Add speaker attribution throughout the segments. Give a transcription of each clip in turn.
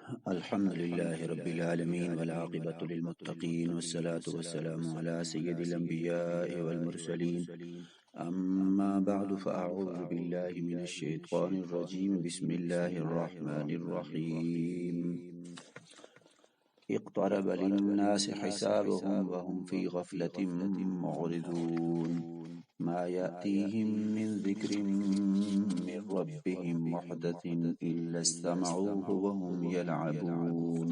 Speaker 1: الحمد لله رب العالمين والعاقبة للمتقين والصلاة والسلام على سيد الأنبياء والمرسلين. أما بعد فأعوذ بالله من الشيطان الرجيم. بسم الله الرحمن الرحيم. اقترب للناس حسابهم وهم في غفلة معرضون. ما يأتيهم من ذكر من ربهم محدث إلا استمعوه وهم يلعبون.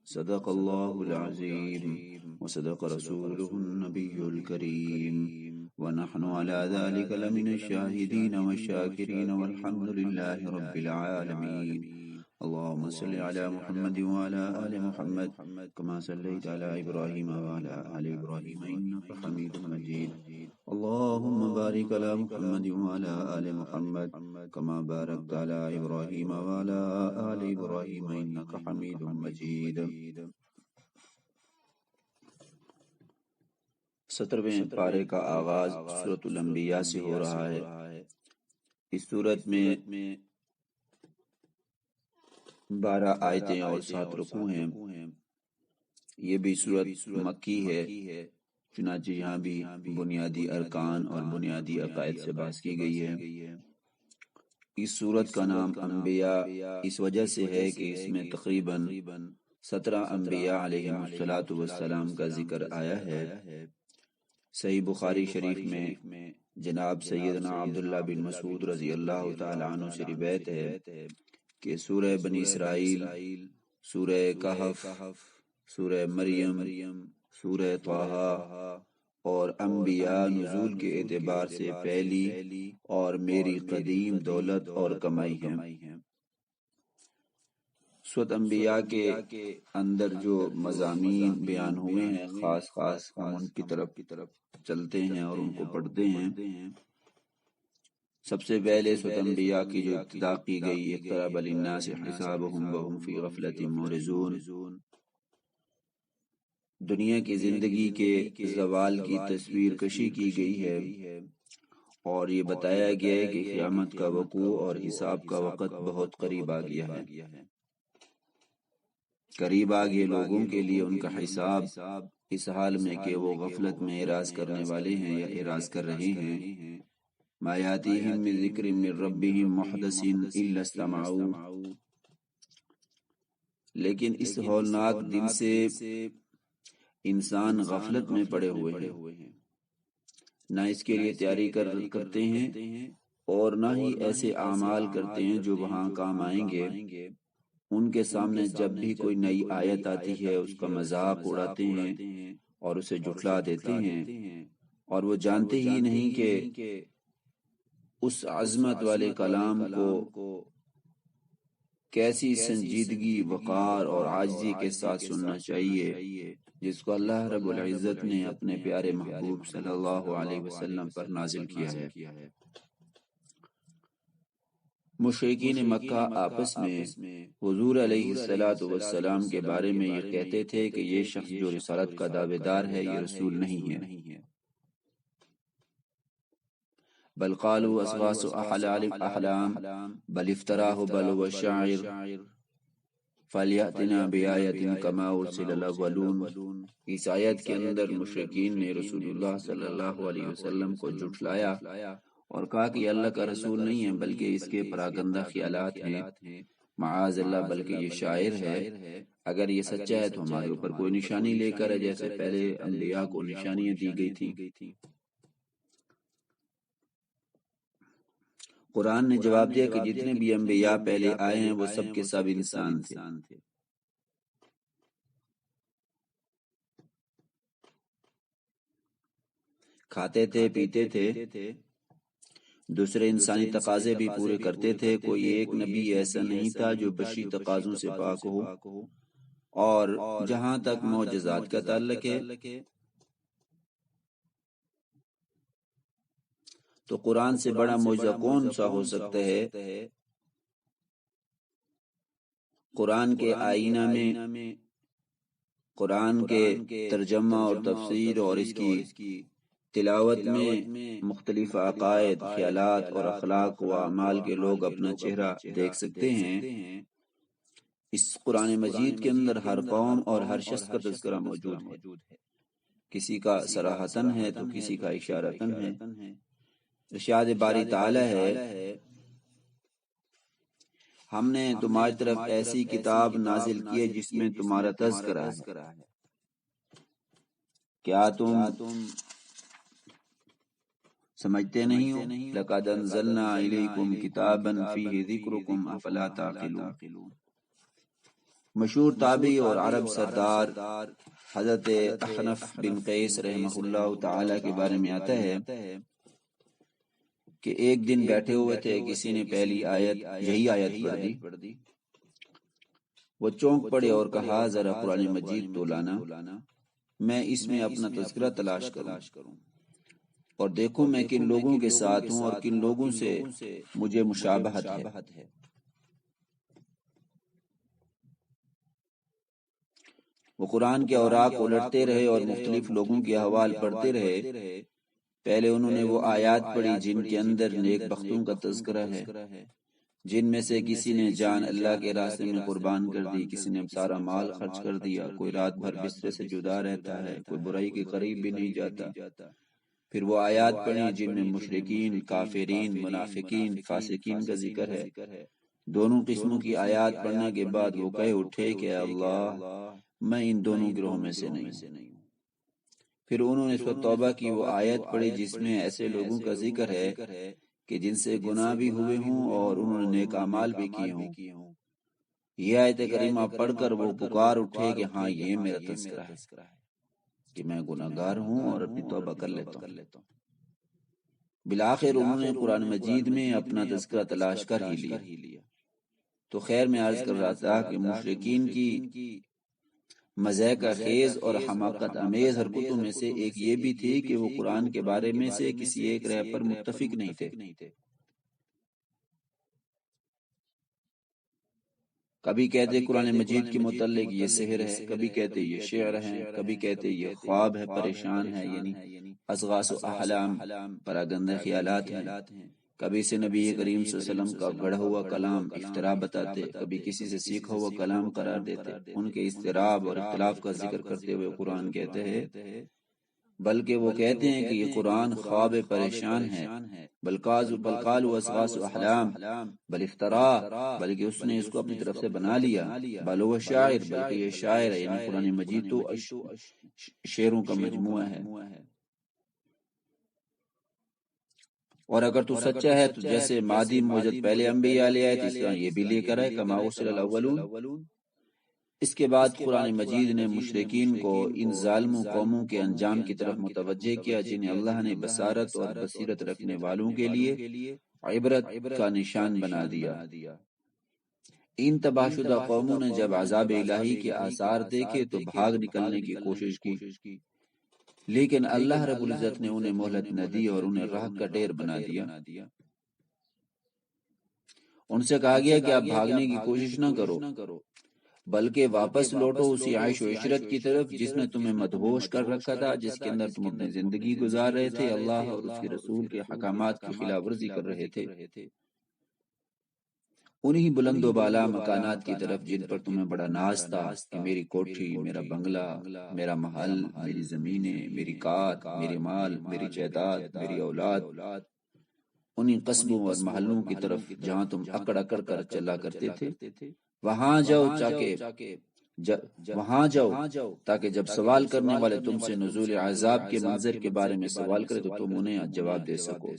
Speaker 1: صدق الله العظيم وصدق رسوله النبي الكريم، ونحن على ذلك لمن الشاهدين والشاكرين والحمد لله رب العالمين. اللهم صل على محمد وعلى آل محمد كما صليت على إبراهيم وعلى آل إبراهيم إنك حميد مجيد. اللهم بارك على محمد وعلى آل محمد كما باركت على إبراهيم وعلى آل إبراهيم إنك حميد مجيد. 17ویں پارے کا آغاز سورۃ الانبیاء سے ہو رہا ہے۔ اس سورت میں 12 آیتیں اور 7 رکوع ہیں۔ یہ بھی سورت مکی ہے، چنانچہ یہاں بھی بنیادی ارکان اور بنیادی عقائد سے بات کی گئی ہے۔ اس سورت کا نام انبیاء اس وجہ سے ہے کہ اس میں تقریباً 17 انبیاء علیہم السلام کا ذکر آیا ہے۔ صحیح بخاری شریف میں جناب سیدنا عبداللہ بن مسعود رضی اللہ تعالی عنہ سے روایت ہے کہ سورہ بنی اسرائیل، سورہ کہف، سورہ مریم، سورہ طٰہٰ اور انبیاء نزول کے اعتبار سے پہلی اور میری قدیم دولت اور کمائی ہیں۔ سورۃ انبیاء کے اندر جو مضامین بیان ہوئے ہیں، خاص ہم ان کی طرف چلتے ہیں اور ان کو پڑھتے ہیں۔ سب سے پہلے سورۃ انبیاء کی جو ابتدا کی گئی، اقترب للناس حسابهم وهم فی غفلۃ معرضون، دنیا کی زندگی کے زوال کی تصویر کشی کی گئی ہے اور یہ بتایا گیا ہے کہ قیامت کا وقوع اور حساب کا وقت بہت قریب آ گیا ہے۔ قریب آ گئے لوگوں کے لیے ان کا حساب اس حال میں کہ وہ غفلت میں اعراض کرنے والے ہیں یا اعراض کر رہے ہیں۔ ما یاتیہم من ذکر من ربہم محدث الا استمعوا، لیکن اس ہولناک دن سے انسان غفلت میں پڑے ہوئے ہیں، نہ اس کے لیے تیاری کرتے ہیں اور نہ ہی ایسے اعمال کرتے ہیں جو وہاں کام آئیں گے۔ ان کے سامنے جب بھی کوئی نئی آیت آتی ہے اس کا مذاق اڑاتے ہیں اور اسے جھٹلا دیتے ہیں، اور وہ جانتے ہی نہیں کہ اس عظمت والے کلام کو کیسی سنجیدگی، وقار اور عاجزی کے ساتھ سننا چاہیے، جس کو اللہ رب العزت نے اپنے پیارے محبوب صلی اللہ علیہ وسلم پر نازل کیا ہے۔ مشرکین مکہ آپس میں حضور علیہ السلام کے بارے میں یہ کہتے تھے کہ یہ شخص جو رسالت کا دعوے دار ہے یہ رسول نہیں ہے، بل قالوا اضغاث احلام بل افتراہ بل هو شاعر فلیأتنا بآیۃ کما ارسل الاولون۔ اس آیت کے اندر مشرکین نے رسول اللہ صلی اللہ علیہ وسلم کو جھٹلایا اور کہا کہ یہ اللہ کا رسول نہیں ہے بلکہ اس کے پراگندہ خیالات ہیں، معاذ اللہ بلکہ یہ شاعر ہے۔ اگر یہ سچا ہے تو ہمارے اوپر کوئی نشانی لے کر ہے، جیسے پہلے انبیاء کو نشانیاں دی گئی تھی۔ قرآن نے جواب دیا کہ جتنے بھی انبیاء پہلے آئے ہیں وہ سب کے سب انسان تھے۔ کھاتے تھے، پیتے تھے، دوسرے انسانی تقاضے بھی پورے کرتے تھے۔ کوئی ایک نبی ایسا نہیں تھا جو بشری تقاضوں سے پاک ہو۔ اور جہاں تک معجزات کا تعلق ہے تو قرآن سے بڑا معجزہ کون سا ہو سکتا ہے؟ قرآن کے آئینہ میں، قرآن کے ترجمہ اور تفسیر اور اس کی تلاوت میں مختلف عقائد، خیالات اور اخلاق و اعمال کے لوگ اپنا چہرہ دیکھ سکتے ہیں۔ اس قرآن مجید کے اندر ہر قوم اور ہر شخص کا تذکرہ موجود ہے، کسی کا صراحتاً ہے تو کسی کا اشارتاً ہے۔ ارشاد باری تعالی ہے، ہم نے تمہاری طرف ایسی کتاب نازل کی ہے جس میں تمہارا تذکرہ ہے، کیا تم سمجھتے نہیں ہو؟ لَقَدْ أَنزَلْنَا إِلَيْكُمْ كِتَابًا فِيهِ ذِكْرُكُمْ أَفَلَا تَعْقِلُونَ۔ مشہور تابعی اور عرب سردار حضرت احنف بن قیس رحمہ اللہ تعالی کے بارے میں آتا ہے کہ ایک دن بیٹھے ہوئے تھے، کسی نے پہلی آیت یہی آیت پڑھ دی، وہ چونک پڑے اور کہا ذرا قرآن مجید تو لانا، میں اس میں اپنا تذکرہ تلاش کروں اور دیکھوں میں کن لوگوں کے ساتھ ہوں اور کن لوگوں سے مجھے مشابہت ہے۔ وہ قرآن کے اوراق الٹتے رہے اور مختلف لوگوں کے احوال پڑھتے رہے۔ پہلے انہوں نے وہ آیات پڑھی جن کے اندر نیک بختوں کا تذکرہ ہے، جن میں سے کسی نے جان اللہ کے راستے میں قربان کر دی، کسی نے سارا مال خرچ کر دیا، کوئی رات بھر بستر سے جدا رہتا ہے، کوئی برائی کے قریب بھی نہیں جاتا۔ پھر وہ آیات پڑھی جن میں مشرکین، کافرین، منافقین، فاسقین کا ذکر ہے۔ دونوں قسموں کی آیات پڑھنے کے بعد وہ کہہ اٹھے کہ اے اللہ، میں ان دونوں گروہوں میں سے نہیں ہوں۔ پھر انہوں نے سورۃ توبہ کی وہ آیت پڑھی جس میں ایسے لوگوں کا ذکر ہے کہ جن سے گناہ بھی ہوئے ہوں اور انہوں نے نیک اعمال بھی کیے ہوں۔ یہ آیت کریمہ پڑھ کر وہ پکار اٹھے کہ ہاں یہ میرا تذکرہ ہے کہ میں گناہ گار ہوں اور اپنی توبہ کر لیتا ہوں۔ بالآخر انہوں نے قرآن مجید میں اپنا تذکرہ تلاش کر ہی لیا۔ تو خیر میں عرض کر رہا تھا کہ مشرکین کی مزاح خیز اور حماقت امیز حرکتوں میں سے ایک یہ بھی تھی کہ وہ قرآن کے بارے میں سے کسی ایک رائے پر متفق نہیں تھے۔ کبھی کہتے قرآن مجید کے متعلق یہ سحر ہے، کبھی کہتے یہ شعر ہیں، کبھی کہتے یہ خواب ہے، پریشان ہے، یعنی اضغاث و احلام، پراگندہ خیالات ہیں۔ کبھی سے نبی کریم صلی اللہ علیہ وسلم کا گڑھا ہوا کلام افترا بتاتے، کبھی کسی سے سیکھا ہوا کلام قرار دیتے۔ ان کے اضطراب اور اختلاف کا ذکر کرتے ہوئے قرآن کہتے ہیں، بلکہ وہ کہتے ہیں کہ یہ قرآن خواب پریشان ہے، بل قالوا اضغاث احلام، بل افترا، بلکہ اس نے اس کو اپنی طرف سے بنا لیا، بل هو شاعر، بلکہ یہ شاعر ہے، یعنی قرآن مجید تو شعروں کا مجموعہ ہے۔ اور اگر تو سچا ہے تو جیسے مادی موجد پہلے انبیاء لے آئے تو اس طرح یہ بھی لے کر آئے، کما ارسل الاولون۔ اس کے بعد قرآن مجید نے مشرکین کو ان ظالم قوموں کے انجام کی طرف متوجہ کیا جنہیں اللہ نے بصارت اور بصیرت رکھنے والوں کے لیے عبرت کا نشان بنا دیا۔ ان تباہ شدہ قوموں نے جب عذاب الہی کے آثار دیکھے تو بھاگ نکلنے کی کوشش کی، لیکن اللہ رب العزت نے انہیں مہلت نہ دی اور انہیں راہ کا ڈیر بنا دیا۔ ان سے کہا گیا کہ آپ بھاگنے کی کوشش نہ کرو، بلکہ واپس لوٹو اسی عیش و عشرت کی طرف جس نے تمہیں مدہوش کر رکھا تھا، جس کے اندر تم اپنی زندگی گزار رہے تھے، اللہ اور اس کے رسول کے حکامات کی خلاف ورزی کر رہے تھے، انہی بلند و بالا مکانات کی طرف جن پر تمہیں بڑا ناز تھا کہ میری کوٹھی، میرا بنگلہ، میرا محل، میری زمینیں، میری کات، میری مال، میری جائیداد، میری اولاد، انہی قصبوں اور محلوں کی طرف جہاں تم اکڑ اکڑ کر چلا کرتے تھے، وہاں جاؤ تاکہ جب سوال کرنے والے تم سے نزول عذاب کے منظر کے بارے میں سوال کرے تو تم انہیں جواب دے سکو۔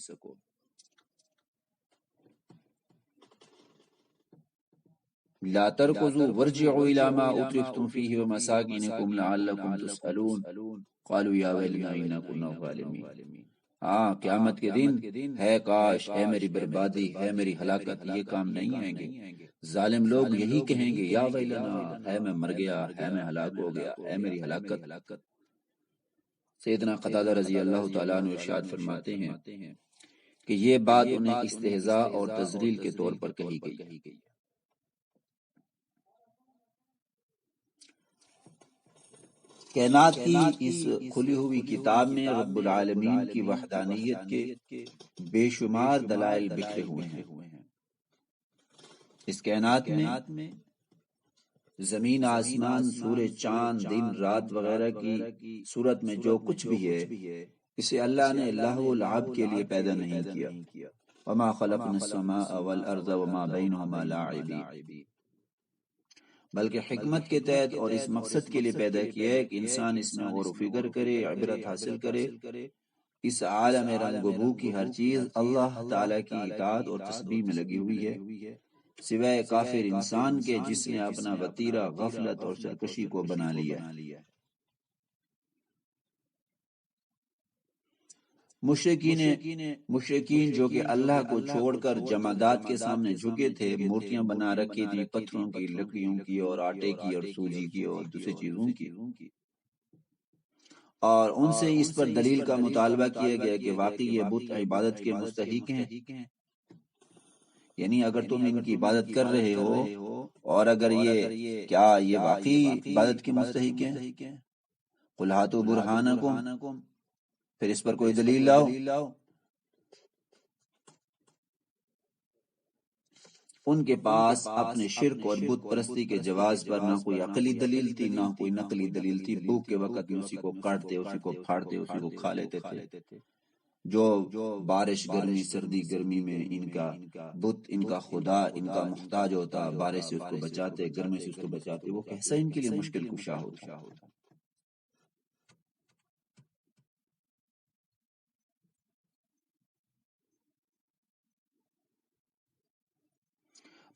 Speaker 1: لا تركضوا وارجعوا إلى ما أترفتم فيه ومساكنكم لعلكم تسألون قالوا يا ويلنا إنا كنا ظالمين۔ ہاں، قیامت کے دن ہے کاش، ہے میری بربادی، ہے میری ہلاکت، یہ کام نہیں آئیں گے۔ ظالم لوگ یہی کہیں گے یا ویلنا، ہے میں مر گیا، ہے میں ہلاک ہو گیا، ہے میری ہلاکت۔ سیدنا قتادہ رضی اللہ تعالیٰ عنہ ارشاد فرماتے ہیں کہ یہ بات انہیں استہزاء اور تذلیل کے طور پر کہی گئی۔ کائنات کی اس کھلی ہوئی کتاب میں رب العالمین کی وحدانیت کے بے شمار دلائل بکھرے ہوئے ہیں۔ اس کائنات میں زمین، آسمان، سورج، چاند، دن، رات وغیرہ کی صورت میں جو کچھ بھی ہے اسے اللہ نے لہو و لعب کے لیے پیدا نہیں کیا. وما خلقنا السماء والارض وما بینہما لاعبین، بلکہ حکمت کے تحت اور اس مقصد کے لیے پیدا کیا ہے کہ انسان اس میں غور و فکر کرے، عبرت حاصل کرے. اس عالم رنگ و بو کی ہر چیز اللہ تعالی کی اطاعت اور تسبیح میں لگی ہوئی ہے، سوائے کافر انسان کے جس نے اپنا وتیرہ غفلت اور سرکشی کو بنا لیا. مشرکین جو کہ اللہ کو چھوڑ کر جمادات کے سامنے جھکے تھے، مورتیاں بنا رکھی تھی پتھروں کی، لکڑیوں کی اور آٹے کی اور سوجی کی اور دوسری چیزوں کی، اور ان سے اس پر دلیل کا مطالبہ کیا گیا کہ واقعی یہ بت عبادت کے مستحق ہیں. یعنی اگر تم ان کی عبادت کر رہے ہو اور اگر کیا یہ واقعی عبادت کے مستحق ہیں، قل ہاتوا برہانکم، پھر اس پر کوئی دلیل لاؤ. ان کے پاس اپنے شرک اور بت پرستی کے جواز پر نہ کوئی عقلی دلیل تھی نہ کوئی نقلی دلیل تھی. بھوک کے وقت میں اسی کو کاٹتے، اسی کو پھاڑتے، اسی کو کھا لیتے تھے. جو بارش گرمی سردی گرمی میں ان کا بت، ان کا خدا ان کا محتاج ہوتا، بارش سے اس کو بچاتے، گرمی سے اس کو بچاتے، وہ کیسا ان کے لیے مشکل کشا ہوتا.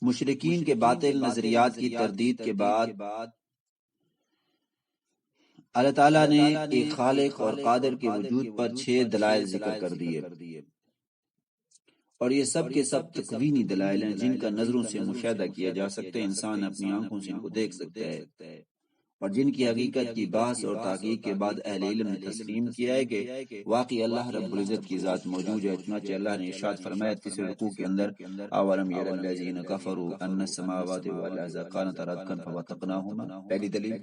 Speaker 1: مشرکین کے باطل نظریات کی تردید کے بعد اللہ تعالیٰ نے ایک خالق اور قادر کے وجود پر 6 دلائل ذکر کر دیے، اور یہ سب کے سب تکوینی دلائل ہیں جن کا نظروں سے مشاہدہ کیا جا سکتا ہے، انسان اپنی آنکھوں سے ان کو دیکھ سکتا ہے، اور جن کی حقیقت کی بحث اور تحقیق کے بعد اہل علم نے تسلیم کیا ہے کہ واقعی اللہ رب العزت کی ذات موجود ہے. چنانچہ اللہ نے ارشاد فرمایا تیسرے رکوع کے اندر، اولم یر الذین کفروا ان السماوات والارض کانتا رتقا ففتقناہما. پہلی دلیل،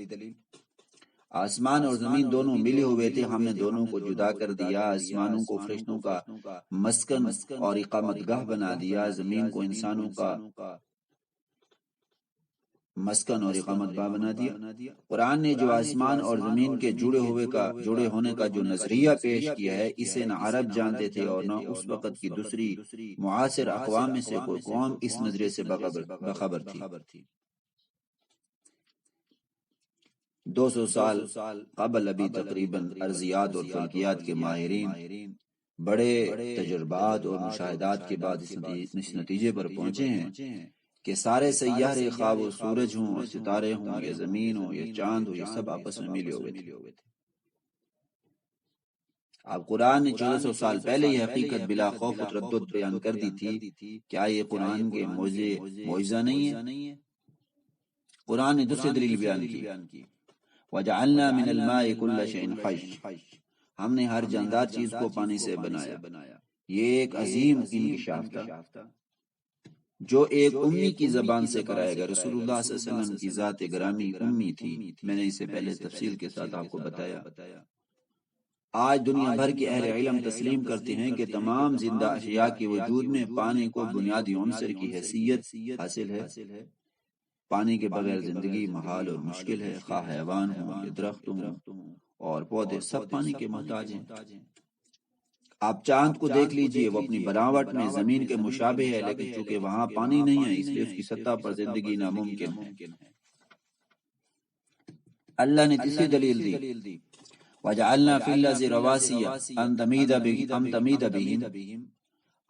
Speaker 1: آسمان اور زمین دونوں ملے ہوئے تھے، ہم نے دونوں کو جدا کر دیا. آسمانوں کو فرشتوں کا مسکن اور اقامت گاہ بنا دیا، زمین کو انسانوں کا مسکن اور اقامت گاہ بنا دیا. قرآن نے جو آسمان اور زمین کے جڑے ہونے کا جو نظریہ پیش کیا ہے، اسے نہ عرب جانتے تھے اور نہ اس وقت کی دوسری معاصر اقوام میں سے کوئی قوم اس نظریے سے بخبر تھی. 200 سال قبل ابھی تقریباً ارضیات اور فلکیات کے ماہرین بڑے تجربات اور مشاہدات کے بعد اس نتیجے پر پہنچے ہیں کہ سارے سیارے، خواہ وہ سورج ہوں اور ستارے ہوں یا زمین ہو یا چاند ہو، یہ سب آپس میں ملے ہوئے تھے. اب قرآن نے 1400 سال پہلے یہ حقیقت بلا خوف و تردد بیان کر دی تھی. کیا یہ قرآن کے معجزہ نہیں ہے؟ قرآن نے دوسری دلیل بیان کی، وَجَعَلْنَا مِنَ الْمَاءِ كُلَّ شَيْءٍ حَيٍّ، ہم نے ہر جاندار چیز کو پانی سے بنایا. یہ ایک عظیم انکشاف تھا جو ایک امی کی زبان سے کرایا گیا. رسول اللہ صلی اللہ علیہ وسلم کی ذات گرامی امی تھی، میں نے اسے پہلے تفصیل کے ساتھ آپ کو بتایا. آج دنیا بھر کے اہل علم تسلیم کرتے ہیں کہ تمام زندہ اشیاء کے وجود میں پانی کو بنیادی عنصر کی حیثیت حاصل ہے. پانی کے بغیر زندگی محال اور مشکل ہے، خواہ حیوان ہوں یا درخت ہوں اور پودے، سب پانی کے محتاج ہیں. آپ چاند کو دیکھ لیجئے، وہ اپنی بناوٹ میں زمین کے مشابہ ہے، لیکن چونکہ وہاں پانی نہیں ہے اس لیے اس کی سطح پر زندگی ناممکن ہے. اللہ نے تیسری دلیل دی، وَجَعَلْنَا فِي الْأَرْضِ رَوَاسِيَ أَن تَمِيدَ بِهِمْ،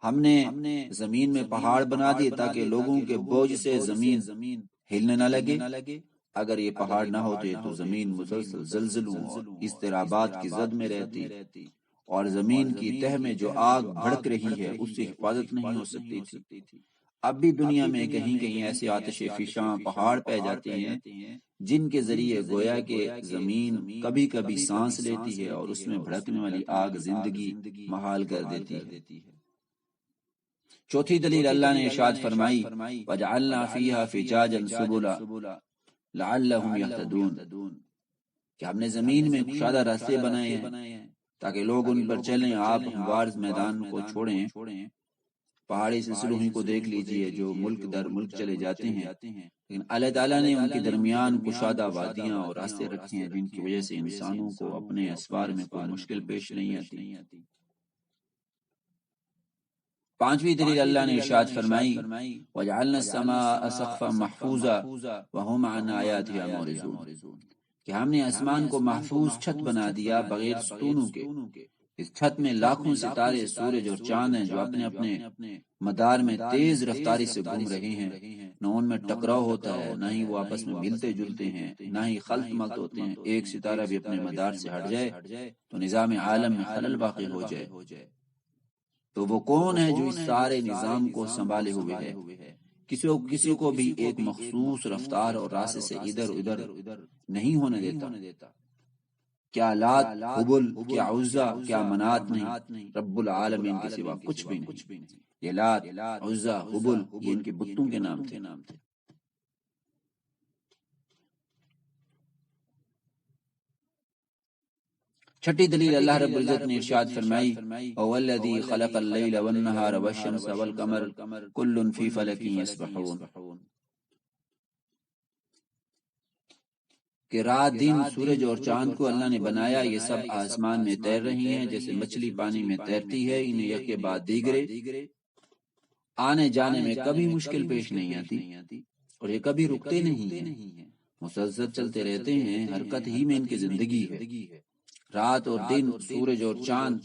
Speaker 1: ہم نے زمین میں پہاڑ بنا دیے تاکہ لوگوں کے بوجھ سے زمین ہلنے نہ لگے. اگر یہ پہاڑ نہ ہوتے تو زمین مسلسل زلزلوں اور اضطرابات کی زد میں رہتی، اور زمین کی تہ میں جو آگ بھڑک رہی ہے اس سے حفاظت نہیں ہو سکتی تھی. اب بھی دنیا میں کہیں کہیں ایسے آتش فشاں پہاڑ پائے جاتے ہیں جن کے ذریعے گویا کہ زمین کبھی کبھی سانس لیتی ہے اور اس میں بھڑکنے والی آگ زندگی محال کر دیتی ہے. چوتھی دلیل اللہ نے ارشاد فرمائی، وَجَعَلْنَا فِيهَا فِجَاجًا سُبُلًا لَعَلَّهُمْ يَهْتَدُونَ، کہ ہم نے زمین میں کشادہ راستے بنائے ہیں تاکہ لوگ ان پر چلیں. آپ ہموار میدان کو چھوڑیں پہاڑی سلسلوں ہی کو دیکھ لیجئے جو ملک در ملک چلے جاتے ہیں، لیکن اللہ تعالیٰ نے ان کے درمیان کشادہ وادیاں اور راستے رکھے ہیں جن کی وجہ سے انسانوں کو اپنے اسفار میں کوئی مشکل پیش نہیں آتی۔ پانچویں دلیل اللہ نے ارشاد فرمائی وَجَعَلْنَا السَّمَاءَ سَقْفًا مَحْفُوظًا وَهُمْ عَنْ آيَاتِهَا مُعْرِضُونَ، کہ ہم نے آسمان کو محفوظ چھت بنا دیا بغیر ستونوں کے۔ اس چھت میں لاکھوں ستارے، سورج اور چاند ہیں جو اپنے اپنے مدار میں تیز رفتاری سے گھوم رہے ہیں، نہ ان میں ٹکراؤ ہوتا ہے، نہ ہی وہ آپس میں ملتے جلتے ہیں، نہ ہی خلط ملط ہوتے ہیں۔ ایک ستارہ بھی اپنے مدار سے ہٹ جائے تو نظام عالم میں خلل واقع ہو جائے۔ تو وہ کون ہے جو اس سارے نظام کو سنبھالے ہوئے ہے؟ کسی کو بھی ایک مخصوص رفتار اور راستے سے ادھر ادھر نہیں ہونے دیتا۔ کیا لات، حبل، کیا عزا، کیا منات نہیں، رب العالمین کے سوا کچھ بھی نہیں۔ یہ لات، عزا، حبل یہ ان کے بتوں کے نام تھے۔ چھٹی دلیل اللہ رب العزت نے ارشاد فرمائی هو الذی خلق اللیل والنہار والشمس والقمر کل فی فلک یسبحون، کہ رات دن، سورج اور چاند کو اللہ نے بنایا، یہ سب آسمان میں تیر رہی ہیں جیسے مچھلی پانی میں تیرتی ہے، انہیں یک کے بعد دیگرے آنے جانے میں کبھی مشکل پیش نہیں آتی، اور یہ کبھی رکتے نہیں ہیں، مسلسل چلتے رہتے ہیں، حرکت ہی میں ان کی زندگی ہے۔ رات اور دن، سورج اور چاند،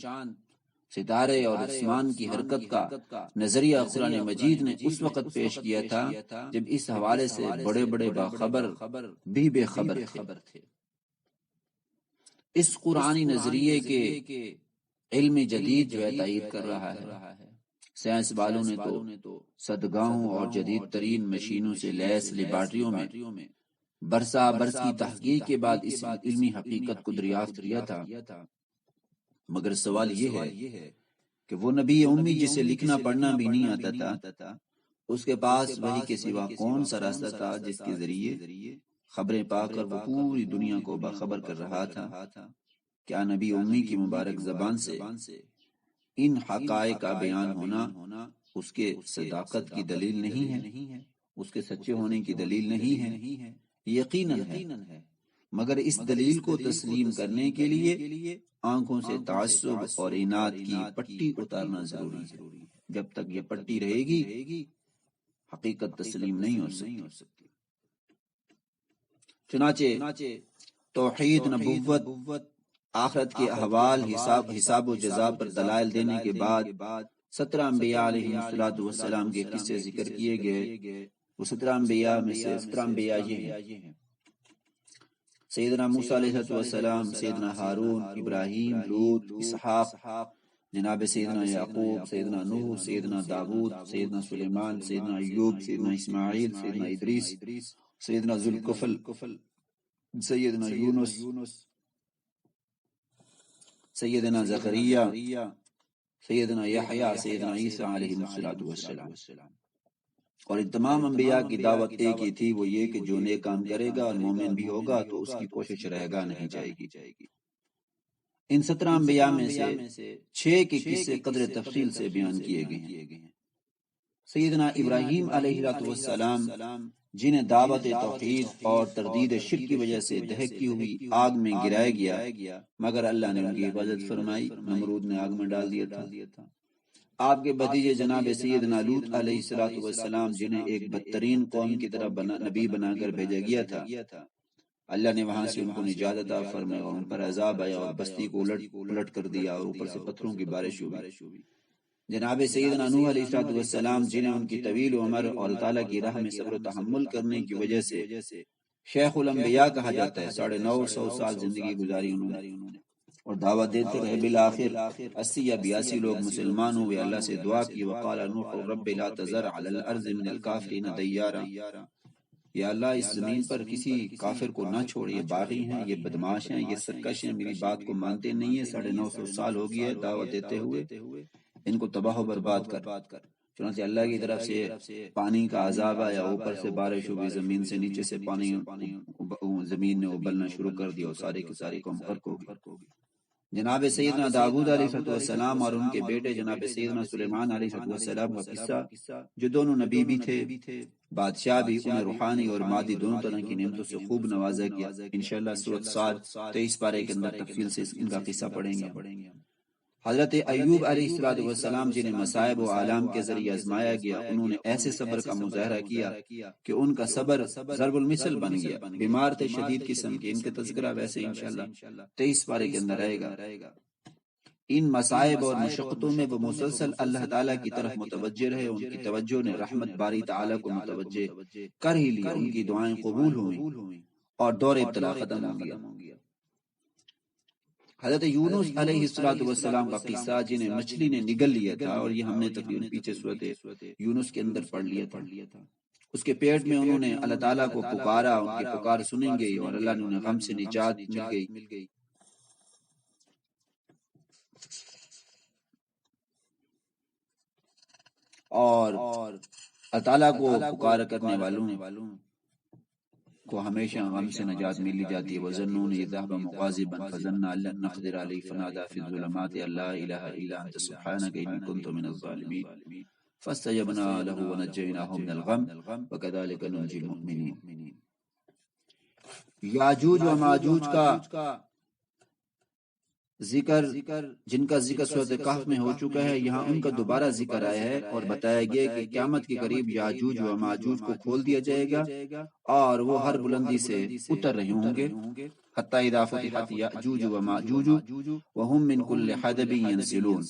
Speaker 1: ستارے اور آسمان کی حرکت کا نظریہ قرآن مجید نے اس وقت پیش کیا تھا جب اس حوالے سے بڑے بڑے باخبر بھی بے خبر تھے۔ اس قرآنی نظریے کے علم جدید جو ہے تائید کر رہا ہے۔ سائنس والوں نے تو صدگاہوں اور جدید ترین مشینوں سے لیس لیبارٹریوں میں برسا برس کی تحقیق کے بعد اس علمی حقیقت کو دریافت کیا تھا، مگر سوال یہ ہے کہ وہ نبی امی جسے لکھنا پڑھنا بھی نہیں آتا تھا، اس کے پاس وحی کے سوا کون سا راستہ تھا جس کے ذریعے خبریں پا کر وہ پوری دنیا کو باخبر کر رہا تھا؟ کیا نبی امی کی مبارک زبان سے ان حقائق کا بیان ہونا اس کے صداقت کی دلیل نہیں ہے، اس کے سچے ہونے کی دلیل نہیں ہے؟ یقیناً ہے، مگر اس دلیل کو تسلیم کرنے کے لیے آنکھوں سے تعصب اور عناد کی پٹی اتارنا ضروری ہے۔ جب تک یہ پٹی رہے گی حقیقت تسلیم نہیں ہو سکتی۔ چنانچہ توحید، نبوت، آخرت کے احوال، حساب و جزا پر دلائل دینے کے بعد 17 انبیاء علیہ السلام کے قصے ذکر کیے گئے۔ وہ 17 انبیاء میں سے 17 انبیاء یہ ہیں: سیدنا موسیٰ علیہ السلام، سیدنا ہارون، ابراہیم، لوط، اسحاق، جناب سیدنا یعقوب، سیدنا نوح، سیدنا داود، سیدنا سلیمان، سیدنا ایوب، سیدنا اسماعیل، سیدنا ادریس، سیدنا ذوالکفل، سیدنا یونس، سیدنا زکریا، سیدنا یحییٰ، سیدنا عیسیٰ علیہ السلام۔ اور ان تمام انبیاء کی دعوت ایک ہی تھی، وہ یہ کہ جو نیک کام کرے گا اور مومن بھی ہوگا تو اس کی کوشش رہے گا نہیں جائے گی۔ ان 17 انبیاء میں سے 6 کے قصے قدر تفصیل سے بیان کیے گئے ہیں۔ سیدنا ابراہیم علیہ السلام، جنہیں دعوت توحید اور تردید شرک کی وجہ سے دہکتی ہوئی آگ میں گرایا گیا، مگر اللہ نے ان کی حفاظت فرمائی، نمرود نے آگ میں ڈال دیا تھا۔ آپ کے بھتیجے جناب سیدنا لوط علیہ السلام، جنہیں ایک بدترین قوم کی طرح نبی بنا کر بھیجا گیا تھا، اللہ نے وہاں سے ان کو نجات عطا فرمائی اور ان پر عذاب آیا اور بستی کو الٹ کر دیا اور اوپر سے پتھروں کی بارش ہوئی۔ جناب سیدنا نوح علیہ السلام، جنہیں ان کی طویل عمر اور اللہ تعالیٰ کی راہ میں صبر و تحمل کرنے کی وجہ سے شیخ الانبیاء کہا جاتا ہے، 950 سال زندگی گزاری انہوں نے اور دعوت دیتے رہے۔ بالآخر 80 یا 82 لوگ مسلمان ہوئے، اللہ سے دعا کی، وقال نوح رب لا تذر علی الارض من الکافرین دیارا، یا اللہ اس زمین پر کسی کافر کو نہ چھوڑ، یہ باغی ہیں، یہ بدماش ہیں، یہ سرکش ہیں، میری بات کو مانتے نہیں ہیں، 950 سال ہو گیا ہے دعوت دیتے ہوئے، ان کو تباہ و برباد کر۔ چنانچہ اللہ کی طرف سے پانی کا عذاب آیا، اوپر سے بارش ہوئی، زمین سے نیچے سے پانی زمین نے ابلنا شروع کر دیا اور سارے کے سارے قوم غرق ہو گئی۔ جناب سیدنا داؤد علیہ السلام اور ان کے بیٹے جناب سیدنا سلیمان علیہ السلام کا قصہ، جو دونوں نبی بھی تھے، بادشاہ بھی، انہیں روحانی اور مادی دونوں طرح کی نعمتوں سے خوب نوازا گیا۔ انشاءاللہ سورۃ صاد 23 پارے کے اندر تفصیل سے ان کا قصہ پڑھیں گے۔ حضرت ایوب علیہ السلام جنہیں مصائب و آلام کے ذریعے آزمایا گیا، انہوں نے ایسے صبر کا مظاہرہ کیا کہ ان کا صبر ضرب المثل بن گیا۔ بیمار تھے شدید قسم کے، ان کا تذکرہ ویسے انشاءاللہ 23 پارے کے اندر رہے گا۔ ان مصائب اور مشقتوں میں وہ مسلسل اللہ تعالیٰ کی طرف متوجہ رہے، ان کی توجہ نے رحمت باری تعالیٰ کو متوجہ کر ہی لیا، ان کی دعائیں قبول ہوئیں اور دور ابتلا ختم ہو گیا۔ حضرت یونس علیہ السلام کا قصہ، جنہیں مچھلی نے نگل لیا تھا، اور یہ ہم نے تقریباً پیچھے صورت یونس کے اندر پڑھ لیا تھا۔ اس کے پیٹ میں انہوں نے اللہ تعالیٰ کو پکارا، ان کی پکار سنیں گے اور اللہ نے انہیں غم سے نجات مل گئی۔ اور اللہ تعالیٰ کو پکار کرنے والوں کو ہمیشہ غم سے نجات مل جاتی ہے۔ وَظَنُّونِ إِذْ ذَهَبَ مُغَاضِبًا فَظَنَّ أَن لَّن نَّقْدِرَ عَلَيْهِ فَنَادَىٰ فِي الظُّلُمَاتِ أَن لَّا إِلَٰهَ إِلَّا أَنتَ سُبْحَانَكَ إِنِّي كُنتُ مِنَ الظَّالِمِينَ فَاسْتَجَبْنَا لَهُ وَنَجَّيْنَاهُ مِنَ الْغَمِّ وَكَذَٰلِكَ نُنجِي الْمُؤْمِنِينَ۔ یاجوج و ماجوج کا ذکر، جن کا ذکر سورۃ کہف میں ہو چکا ہے، یہاں ان کا دوبارہ ذکر آیا ہے اور بتایا گیا کہ قیامت کے قریب یاجوج و ماجوج کو کھول دیا جائے گا اور وہ ہر بلندی سے اتر رہے ہوں گے، حتی اذا فتحت یاجوج و ماجوج وهم من کل حدب ینسلون۔